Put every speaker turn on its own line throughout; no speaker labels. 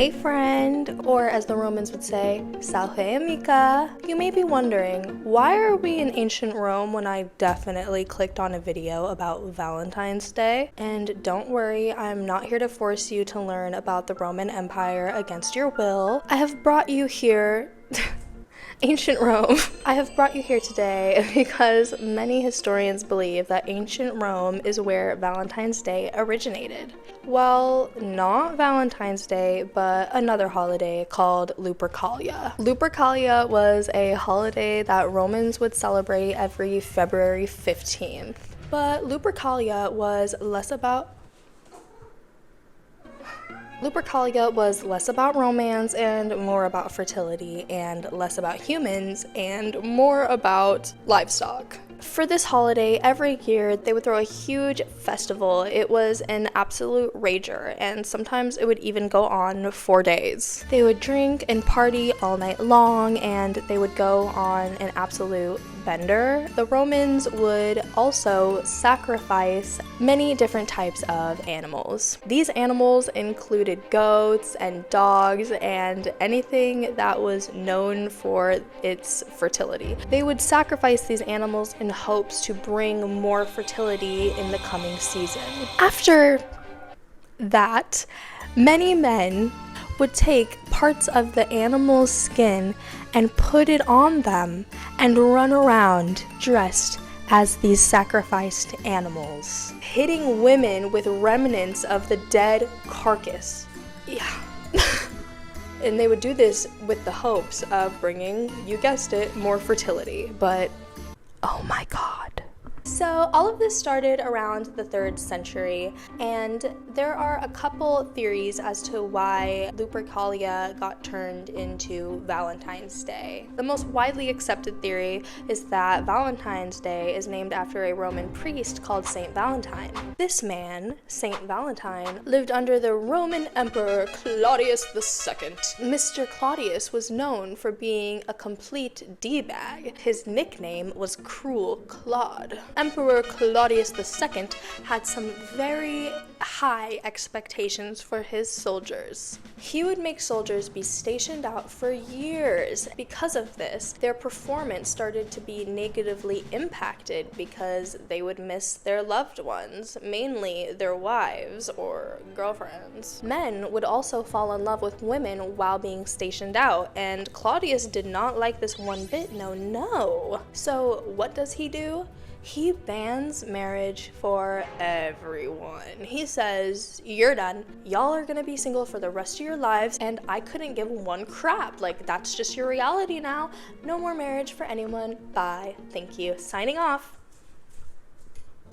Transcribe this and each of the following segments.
Hey friend, or as the Romans would say, salve amica. You may be wondering, why are we in ancient Rome when I definitely clicked on a video about Valentine's Day? And don't worry, I'm not here to force you to learn about the Roman Empire against your will. I have brought you here Ancient Rome. I have brought you here today because many historians believe that ancient Rome is where Valentine's Day originated. Well, not Valentine's Day, but another holiday called Lupercalia. Lupercalia was a holiday that Romans would celebrate every February 15th. But Lupercalia was less about romance and more about fertility, and less about humans and more about livestock. For this holiday, every year they would throw a huge festival. It was an absolute rager, and sometimes it would even go on 4 days. They would drink and party all night long, and they would go on an absolute bender. The Romans would also sacrifice many different types of animals. These animals included goats and dogs and anything that was known for its fertility. They would sacrifice these animals in hopes to bring more fertility in the coming season. After that, many men would take parts of the animal's skin and put it on them and run around dressed as these sacrificed animals, hitting women with remnants of the dead carcass. Yeah. And they would do this with the hopes of bringing, you guessed it, more fertility. But oh my God. So all of this started around the 3rd century, and there are a couple theories as to why Lupercalia got turned into Valentine's Day. The most widely accepted theory is that Valentine's Day is named after a Roman priest called Saint Valentine. This man, Saint Valentine, lived under the Roman Emperor Claudius II. Mr. Claudius was known for being a complete D-bag. His nickname was Cruel Claude. Emperor Claudius II had some very high expectations for his soldiers. He would make soldiers be stationed out for years. Because of this, their performance started to be negatively impacted because they would miss their loved ones, mainly their wives or girlfriends. Men would also fall in love with women while being stationed out, and Claudius did not like this one bit, no. So what does he do? He bans marriage for everyone. He says, you're done. Y'all are gonna be single for the rest of your lives, and I couldn't give one crap. Like, that's just your reality now. No more marriage for anyone. Bye. Thank you. Signing off.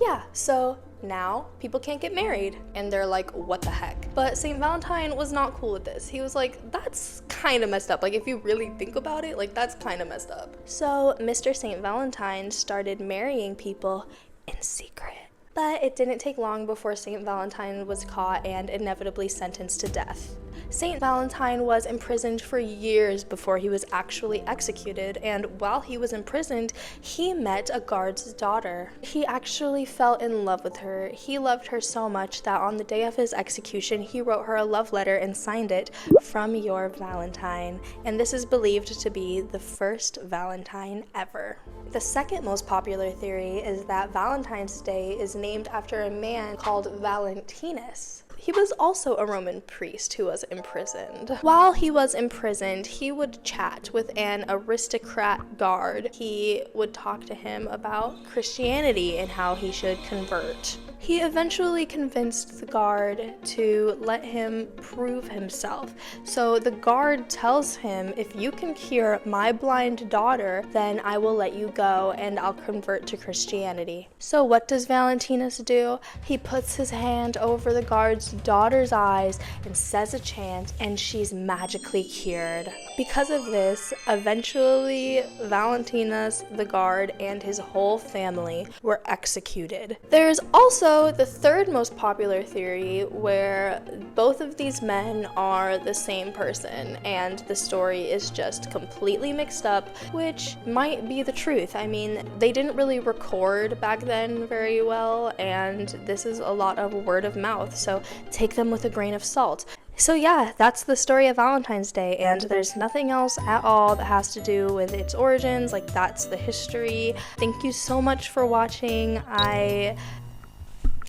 Yeah, so now people can't get married, and they're like, what the heck? But St. Valentine was not cool with this. He was like, that's kind of messed up. Like, if you really think about it, like, that's kind of messed up. So Mr. St. Valentine started marrying people in secret. But it didn't take long before St. Valentine was caught and inevitably sentenced to death. St. Valentine was imprisoned for years before he was actually executed, and while he was imprisoned, he met a guard's daughter. He actually fell in love with her. He loved her so much that on the day of his execution, he wrote her a love letter and signed it, "From your Valentine," and this is believed to be the first Valentine ever. The second most popular theory is that Valentine's Day is named after a man called Valentinus. He was also a Roman priest who was imprisoned. While he was imprisoned, he would chat with an aristocrat guard. He would talk to him about Christianity and how he should convert. He eventually convinced the guard to let him prove himself. So the guard tells him, if you can cure my blind daughter, then I will let you go and I'll convert to Christianity. So what does Valentinus do? He puts his hand over the guard's daughter's eyes and says a chant, and she's magically cured. Because of this, eventually Valentinus, the guard, and his whole family were executed. There's also the third most popular theory where both of these men are the same person and the story is just completely mixed up, which might be the truth. I mean, they didn't really record back then very well, and this is a lot of word of mouth, so take them with a grain of salt. So yeah, that's the story of Valentine's Day, and there's nothing else at all that has to do with its origins. Like, that's the history. Thank you so much for watching.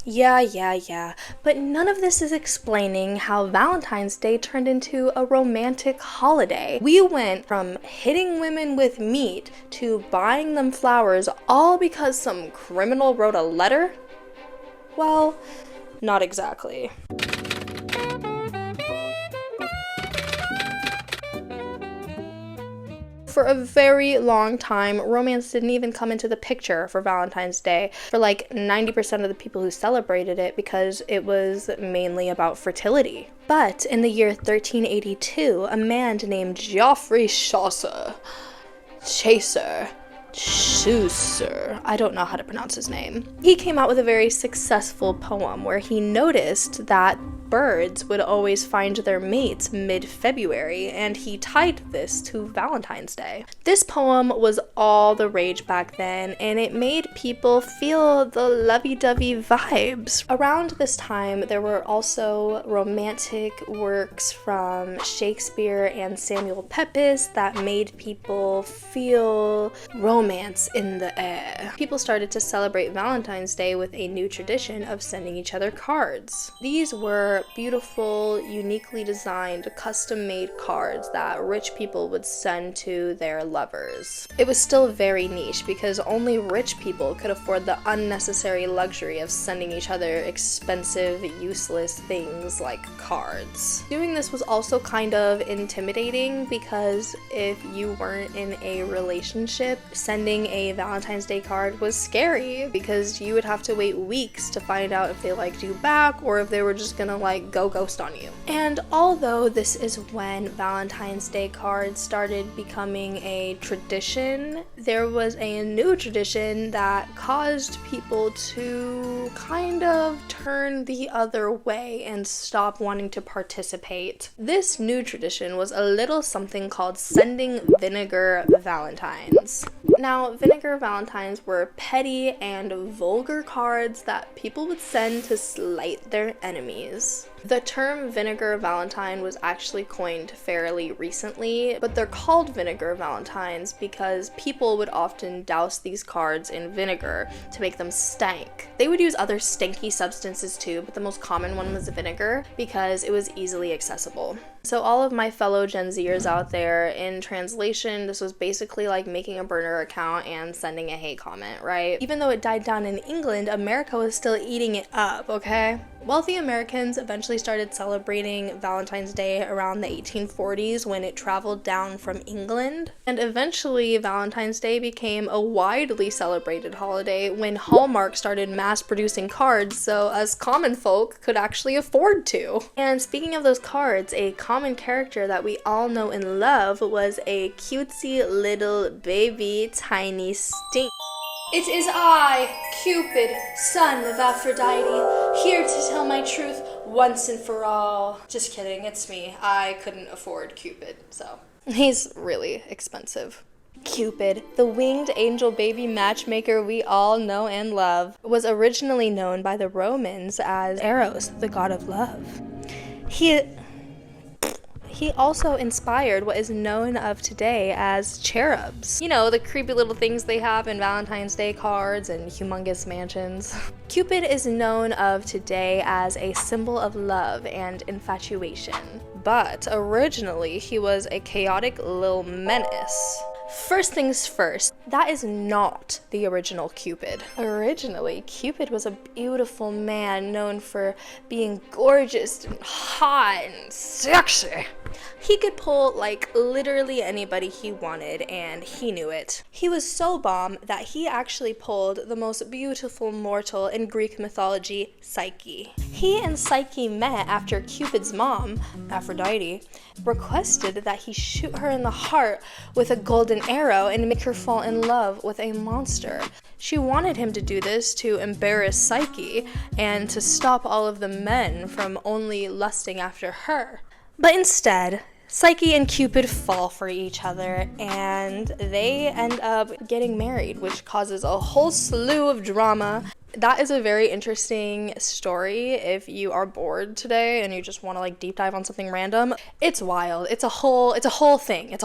Yeah. But none of this is explaining how Valentine's Day turned into a romantic holiday. We went from hitting women with meat to buying them flowers, all because some criminal wrote a letter? Well, not exactly. For a very long time, romance didn't even come into the picture for Valentine's Day for like 90% of the people who celebrated it, because it was mainly about fertility. But in the year 1382, a man named Geoffrey Chaser, I don't know how to pronounce his name. He came out with a very successful poem where he noticed that birds would always find their mates mid-February, and he tied this to Valentine's Day. This poem was all the rage back then, and it made people feel the lovey-dovey vibes. Around this time, there were also romantic works from Shakespeare and Samuel Pepys that made people feel romance in the air. People started to celebrate Valentine's Day with a new tradition of sending each other cards. These were beautiful, uniquely designed, custom-made cards that rich people would send to their lovers. It was still very niche because only rich people could afford the unnecessary luxury of sending each other expensive, useless things like cards. Doing this was also kind of intimidating because if you weren't in a relationship, sending a Valentine's Day card was scary because you would have to wait weeks to find out if they liked you back or if they were just gonna go ghost on you. And although this is when Valentine's Day cards started becoming a tradition, there was a new tradition that caused people to kind of turn the other way and stop wanting to participate. This new tradition was a little something called sending vinegar Valentines. Now, vinegar Valentines were petty and vulgar cards that people would send to slight their enemies. The term vinegar Valentine was actually coined fairly recently, but they're called vinegar Valentines because people would often douse these cards in vinegar to make them stank. They would use other stinky substances too, but the most common one was vinegar because it was easily accessible. So all of my fellow Gen Zers out there, in translation, this was basically like making a burner account and sending a hate comment, right? Even though it died down in England, America was still eating it up, okay? Wealthy Americans eventually started celebrating Valentine's Day around the 1840s when it traveled down from England. And eventually, Valentine's Day became a widely celebrated holiday when Hallmark started mass producing cards so us common folk could actually afford to. And speaking of those cards, a common character that we all know and love was a cutesy little baby tiny stink. It is I, Cupid, son of Aphrodite, here to tell my truth once and for all. Just kidding, it's me. I couldn't afford Cupid, so. He's really expensive. Cupid, the winged angel baby matchmaker we all know and love, was originally known by the Romans as Eros, the god of love. He also inspired what is known of today as cherubs. You know, the creepy little things they have in Valentine's Day cards and humongous mansions. Cupid is known of today as a symbol of love and infatuation, but originally he was a chaotic little menace. First things first, that is not the original Cupid. Originally, Cupid was a beautiful man known for being gorgeous and hot and sexy. He could pull like literally anybody he wanted, and he knew it. He was so bomb that he actually pulled the most beautiful mortal in Greek mythology, Psyche. He and Psyche met after Cupid's mom, Aphrodite, requested that he shoot her in the heart with a golden arrow and make her fall in love with a monster. She wanted him to do this to embarrass Psyche and to stop all of the men from only lusting after her. But instead, Psyche and Cupid fall for each other, and they end up getting married, which causes a whole slew of drama. That is a very interesting story if you are bored today and you just want to like deep dive on something random. It's wild. It's a whole thing.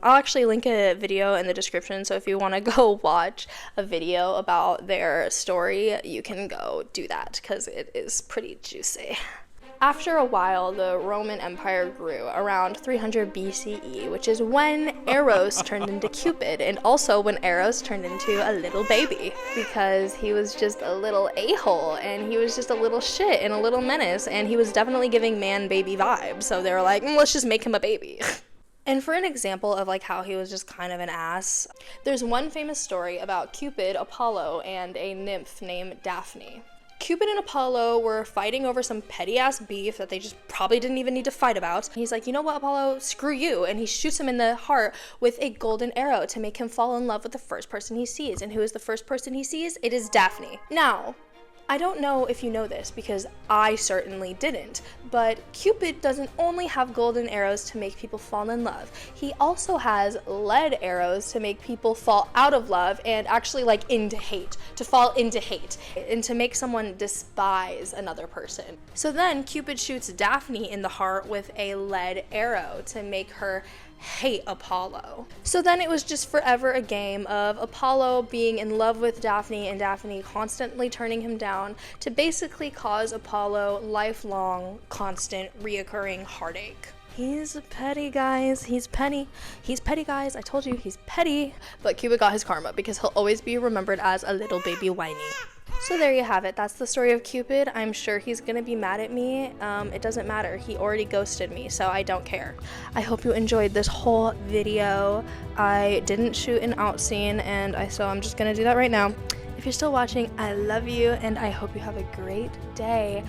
I'll actually link a video in the description, so if you want to go watch a video about their story, you can go do that because it is pretty juicy. After a while, the Roman Empire grew around 300 BCE, which is when Eros turned into Cupid, and also when Eros turned into a little baby, because he was just a little a-hole, and he was just a little shit and a little menace, and he was definitely giving man-baby vibes, so they were like, let's just make him a baby. And for an example of like how he was just kind of an ass, there's one famous story about Cupid, Apollo, and a nymph named Daphne. Cupid and Apollo were fighting over some petty-ass beef that they just probably didn't even need to fight about. He's like, you know what, Apollo, screw you. And he shoots him in the heart with a golden arrow to make him fall in love with the first person he sees. And who is the first person he sees? It is Daphne. Now, I don't know if you know this because I certainly didn't, but Cupid doesn't only have golden arrows to make people fall in love. He also has lead arrows to make people fall out of love and actually like into hate, to fall into hate, and to make someone despise another person. So then Cupid shoots Daphne in the heart with a lead arrow to make her hate Apollo. So then it was just forever a game of Apollo being in love with Daphne and Daphne constantly turning him down to basically cause Apollo lifelong, constant, reoccurring heartache. He's petty, guys. He's petty, guys. I told you, he's petty. But Cupid got his karma because he'll always be remembered as a little baby whiny. So there you have it. That's the story of Cupid. I'm sure he's gonna be mad at me. It doesn't matter. He already ghosted me, so I don't care. I hope you enjoyed this whole video. I didn't shoot an out scene, so I'm just gonna do that right now. If you're still watching, I love you, and I hope you have a great day.